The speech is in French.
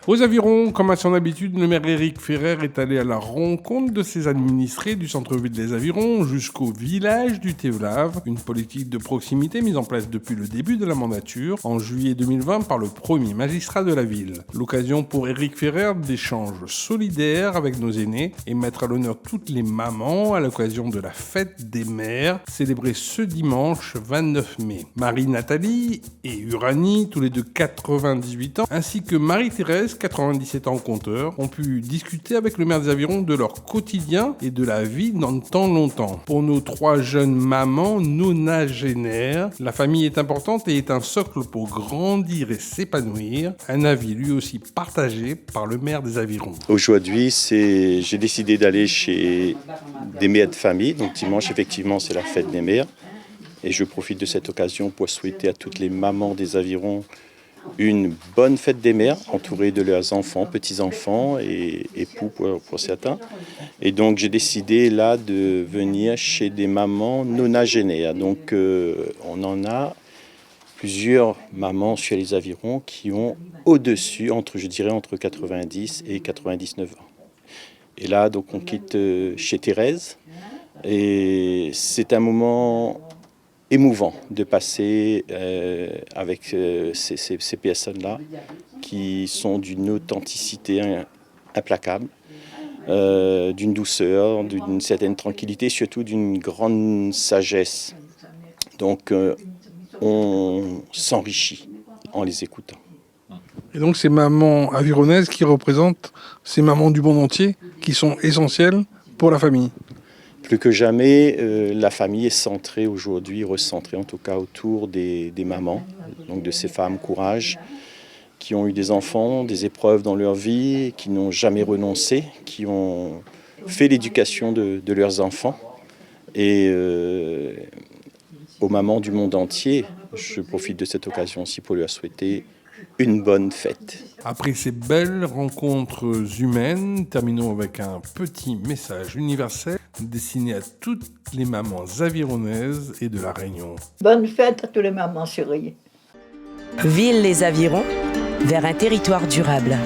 Aux Avirons, comme à son habitude, le maire Éric Ferrer est allé à la rencontre de ses administrés du centre-ville des Avirons jusqu'au village du Théolave, une politique de proximité mise en place depuis le début de la mandature, en juillet 2020 par le premier magistrat de la ville. L'occasion pour Éric Ferrer d'échanges solidaires avec nos aînés et mettre à l'honneur toutes les mamans à l'occasion de la fête des mères, célébrée ce dimanche 29 mai. Marie-Nathalie et Uranie, tous les deux 98 ans, ainsi que Marie-Thérèse, 97 ans compteur, ont pu discuter avec le maire des Avirons de leur quotidien et de la vie dans le temps longtemps. Pour nos trois jeunes mamans nonagénaires, la famille est importante et est un socle pour grandir et s'épanouir. Un avis lui aussi partagé par le maire des Avirons. Aujourd'hui, j'ai décidé d'aller chez des mères de famille. Donc dimanche, effectivement, c'est la fête des mères. Et je profite de cette occasion pour souhaiter à toutes les mamans des Avirons une bonne fête des mères, entourée de leurs enfants, petits-enfants et époux pour certains. Et donc j'ai décidé là de venir chez des mamans nonagénaires. Donc on en a plusieurs mamans chez les Avirons qui ont au-dessus, entre 90 et 99 ans. Et là, donc on quitte chez Thérèse. Et c'est un moment émouvant de passer avec ces personnes-là qui sont d'une authenticité implacable, d'une douceur, d'une certaine tranquillité, surtout d'une grande sagesse. Donc on s'enrichit en les écoutant. Et donc ces mamans avironnaises qui représentent ces mamans du monde entier qui sont essentielles pour la famille. Plus que jamais, la famille est centrée aujourd'hui, recentrée en tout cas autour des mamans, donc de ces femmes courage, qui ont eu des enfants, des épreuves dans leur vie, qui n'ont jamais renoncé, qui ont fait l'éducation de leurs enfants. Et aux mamans du monde entier, je profite de cette occasion aussi pour leur souhaiter une bonne fête. Après ces belles rencontres humaines, terminons avec un petit message universel destiné à toutes les mamans avironnaises et de la Réunion. Bonne fête à toutes les mamans chéries. Ville les Avirons, vers un territoire durable.